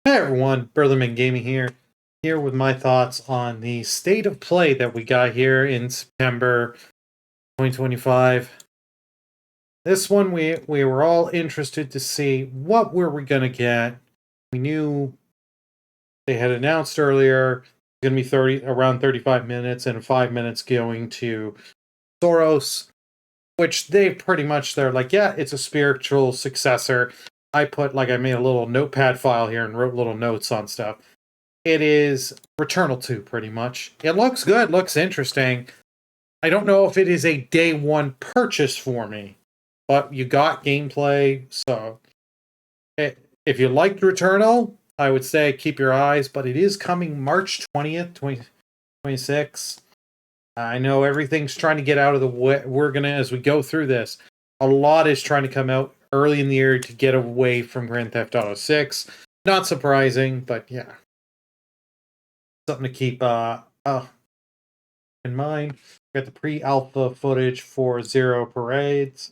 Hey everyone, Burly Gaming here with my thoughts on the state of play that we got here in September 2025. This one we were all interested to see what were we gonna get. We knew they had announced earlier it's gonna be around 35 minutes and 5 minutes going to Soros, which they're like, yeah, it's a spiritual successor. I made a little notepad file here and wrote little notes on stuff. It is Returnal 2, pretty much. It looks good, looks interesting. I don't know if it is a day one purchase for me, but you got gameplay, so if you liked Returnal, I would say keep your eyes, but it is coming March 20th, 2026. I know everything's trying to get out of the way. We're going to, as we go through this, a lot is trying to come out early in the year to get away from Grand Theft Auto 6. Not surprising, but yeah. Something to keep in mind. We got the pre-alpha footage for Zero Parades.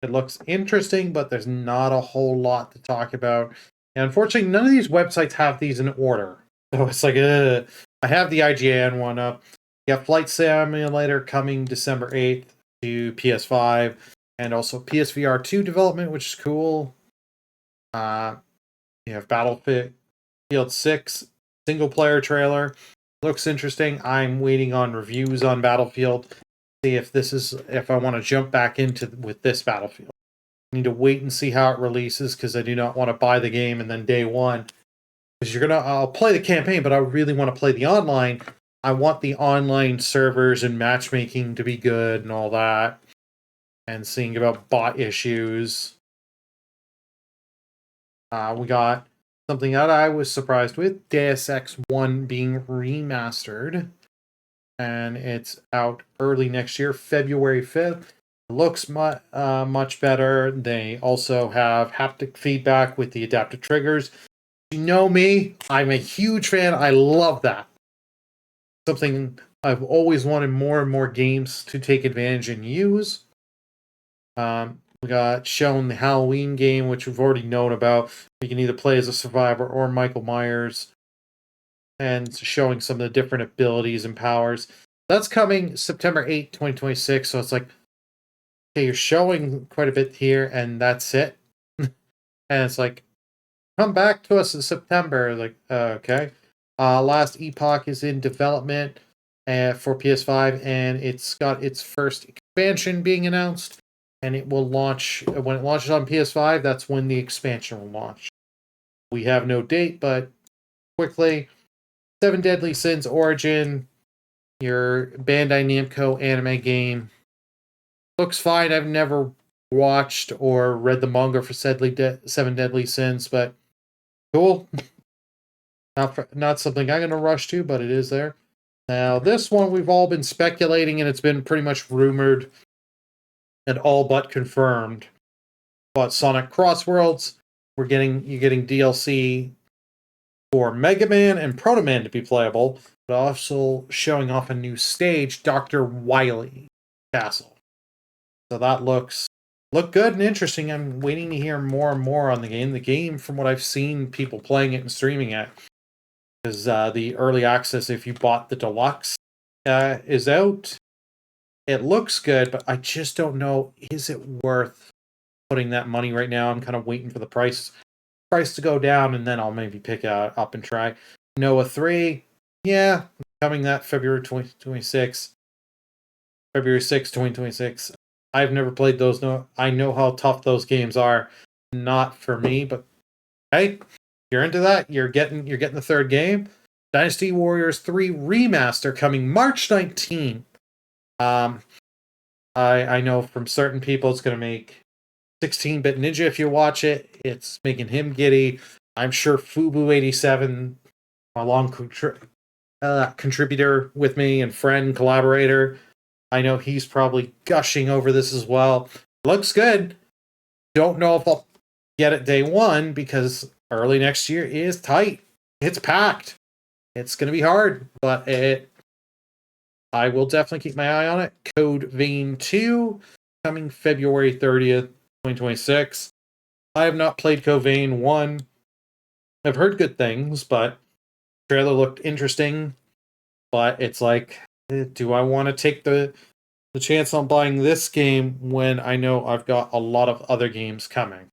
It looks interesting, but there's not a whole lot to talk about. And unfortunately, none of these websites have these in order. So it's like, I have the IGN one up. You got Flight Simulator coming December 8th to PS5, and also PSVR 2 development, which is cool. You have Battlefield 6 single-player trailer. Looks interesting. I'm waiting on reviews on Battlefield. See if I want to jump back with this Battlefield. I need to wait and see how it releases because I do not want to buy the game and then day one. Because I'll play the campaign, but I really want to play the online. I want the online servers and matchmaking to be good and all that. And seeing about bot issues. We got something that I was surprised with, Deus Ex 1 being remastered. And it's out early next year, February 5th. It looks much better. They also have haptic feedback with the adaptive triggers. You know me, I'm a huge fan. I love that. Something I've always wanted more and more games to take advantage and use. We got shown the Halloween game, which we've already known about. You can either play as a survivor or Michael Myers. And showing some of the different abilities and powers. That's coming September 8th, 2026. So it's like, okay, you're showing quite a bit here, and that's it. And it's like, come back to us in September. Like, okay. Last Epoch is in development for PS5, and it's got its first expansion being announced. And it will launch, when it launches on PS5, that's when the expansion will launch. We have no date, but quickly, 7 Deadly Sins Origin, your Bandai Namco anime game. Looks fine. I've never watched or read the manga for 7 Deadly Sins, but cool. Not something I'm going to rush to, but it is there. Now, this one we've all been speculating, and it's been pretty much rumored and all but confirmed. But Sonic Crossworlds, you're getting DLC for Mega Man and Proto Man to be playable, but also showing off a new stage, Dr. Wily Castle. So that look good and interesting. I'm waiting to hear more and more on the game. The game, from what I've seen people playing it and streaming it, is the early access, if you bought the deluxe, is out. It looks good, but I just don't know, is it worth putting that money right now? I'm kind of waiting for the price to go down, and then I'll maybe pick it up and try. Noah 3, yeah, coming that February 2026. February 6, 2026. I've never played those. No, I know how tough those games are. Not for me, but hey, if you're into that, you're getting the third game. Dynasty Warriors 3 Remaster coming March 19th. I know from certain people it's going to make 16-bit Ninja, if you watch it, it's making him giddy. I'm sure Fubu87, a long contributor with me and friend, collaborator, I know he's probably gushing over this as well. Looks good. Don't know if I'll get it day one because early next year is tight. It's packed. It's going to be hard, but I will definitely keep my eye on it. Code Vein 2 coming February 30th. 2026. I have not played Code Vein 1. I've heard good things, but trailer looked interesting. But it's like, do I want to take the chance on buying this game when I know I've got a lot of other games coming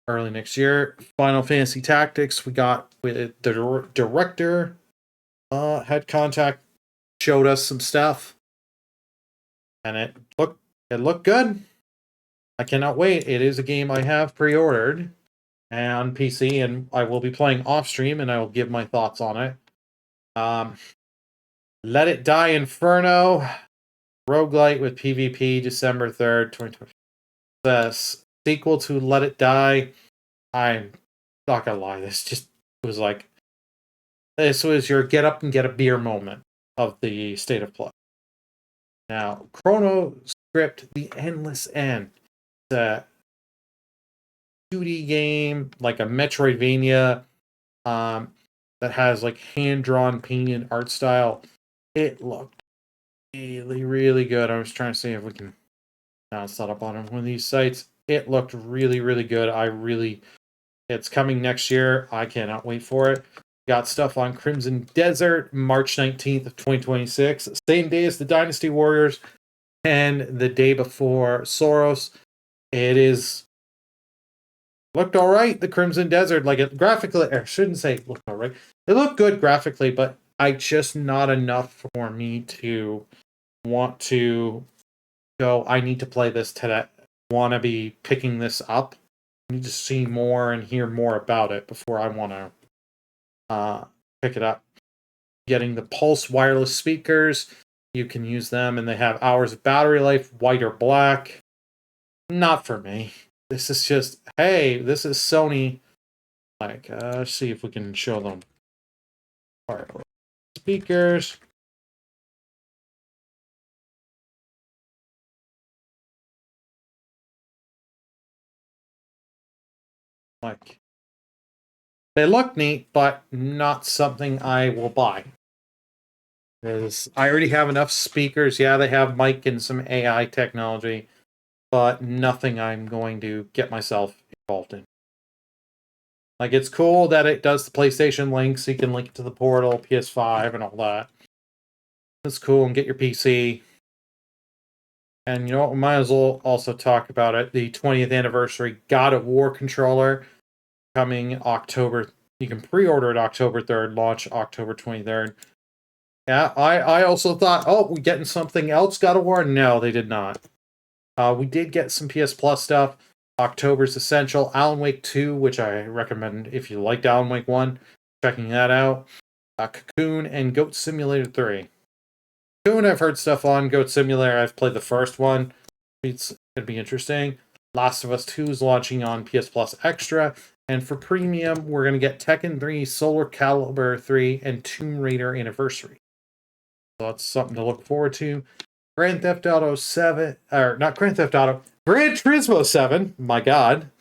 early next year? Final Fantasy Tactics, we got with the director had contact, showed us some stuff, and it looked good. I cannot wait. It is a game I have pre-ordered on PC, and I will be playing off stream, and I will give my thoughts on it. Let It Die Inferno, roguelite with PvP, December 3rd, 2020. The sequel to Let It Die. I'm not gonna lie, this was like, this was your get up and get a beer moment of the state of play. Now, Chrono Script: The Endless End. The 2D game, like a Metroidvania, that has like hand-drawn painted art style. It looked really, really good. I was trying to see if we can set up on one of these sites. It looked really, really good. It's coming next year. I cannot wait for it. Got stuff on Crimson Desert, March 19th of 2026. Same day as the Dynasty Warriors and the day before Soros. It is looked all right. The Crimson Desert, like it graphically, I shouldn't say it looked all right. It looked good graphically, but just not enough for me to want to go, I need to play this today. Want to be picking this up. I need to see more and hear more about it before I want to pick it up. Getting the Pulse wireless speakers. You can use them, and they have hours of battery life, white or black. Not for me. This is just, hey, this is Sony. Like, let's see if we can show them wireless speakers. Like, they look neat, but not something I will buy. Because I already have enough speakers. Yeah, they have mic and some AI technology, but nothing I'm going to get myself involved in. Like, it's cool that it does the PlayStation link, so you can link it to the Portal, PS5, and all that. It's cool, and get your PC. And you know what, we might as well also talk about it. The 20th anniversary God of War controller coming October. You can pre-order it October 3rd, launch October 23rd. Yeah, I also thought, oh, we're getting something else God of War? No, they did not. We did get some PS Plus stuff. October's Essential, Alan Wake 2, which I recommend if you liked Alan Wake 1, checking that out. Cocoon, and Goat Simulator 3. Cocoon I've heard stuff on. Goat Simulator, I've played the first one. It's going to be interesting. Last of Us 2 is launching on PS Plus Extra. And for premium, we're going to get Tekken 3, Solar Calibur 3, and Tomb Raider Anniversary. So that's something to look forward to. Grand Theft Auto 7, or not Grand Theft Auto, Gran Turismo 7, my god.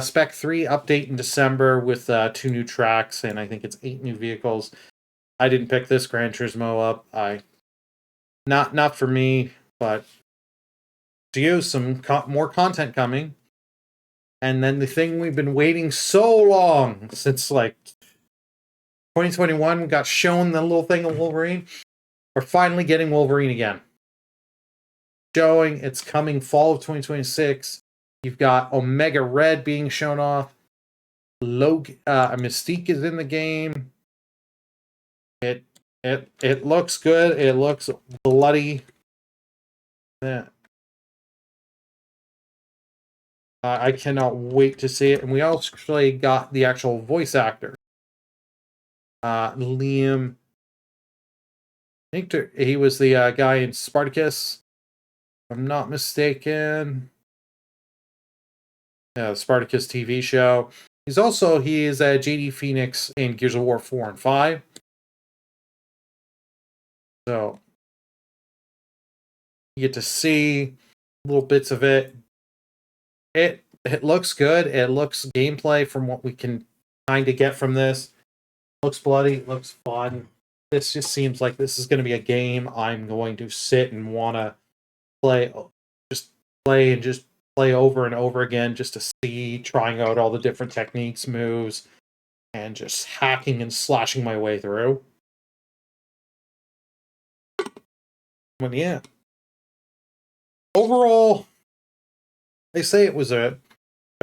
Spec 3 update in December with 2 new tracks, and I think it's 8 new vehicles. I didn't pick this Gran Turismo up. Not for me, but to you, some more content coming. And then the thing we've been waiting so long, since like 2021, we got shown the little thing of Wolverine. We're finally getting Wolverine again. Showing it's coming fall of 2026. You've got Omega Red being shown off. Mystique is in the game. It looks good. It looks bloody. Yeah. I cannot wait to see it. And we actually got the actual voice actor. Liam. I think he was the guy in Spartacus. If I'm not mistaken. Yeah, the Spartacus TV show. He is JD Phoenix in Gears of War 4 and 5. So you get to see little bits of it. It looks good. It looks gameplay from what we can kind of get from this. Looks bloody. Looks fun. This just seems like this is going to be a game I'm going to sit and want to play. Just play over and over again just to see, trying out all the different techniques, moves, and just hacking and slashing my way through. But yeah. Overall, they say it was a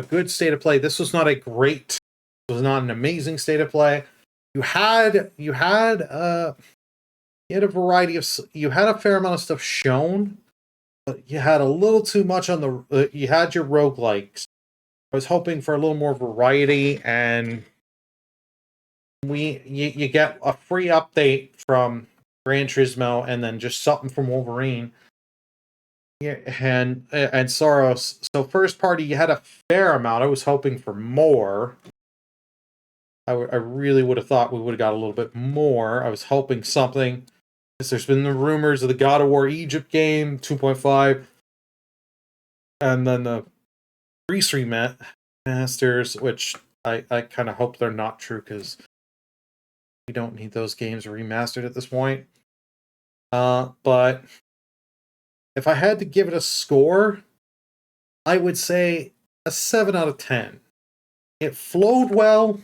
good state of play. This was not a great, it was not an amazing state of play. You had a variety of, you had a fair amount of stuff shown, but you had a little too much on the, you had your roguelikes. I was hoping for a little more variety, and you get a free update from Gran Turismo and then just something from Wolverine. Yeah, and Soros. So first party, you had a fair amount. I was hoping for more. I really would have thought we would have got a little bit more. I was hoping something. Because there's been the rumors of the God of War Egypt game 2.5, and then the Grease remasters, which I kind of hope they're not true, because we don't need those games remastered at this point. But if I had to give it a score, I would say a 7 out of 10. It flowed well.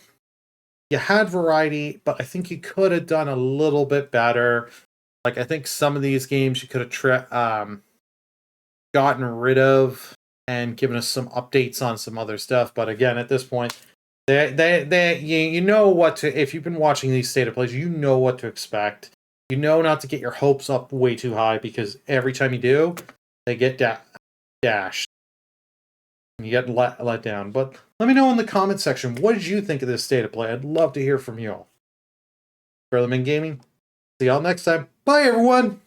You had variety, but I think you could have done a little bit better. Like, I think some of these games you could have gotten rid of and given us some updates on some other stuff. But again, at this point, you know what to, if you've been watching these state of plays, you know what to expect. You know not to get your hopes up way too high, because every time you do, they get dashed. And you get let down. But let me know in the comment section, what did you think of this state of play? I'd love to hear from you all. Burly Gaming. See y'all next time. Bye, everyone!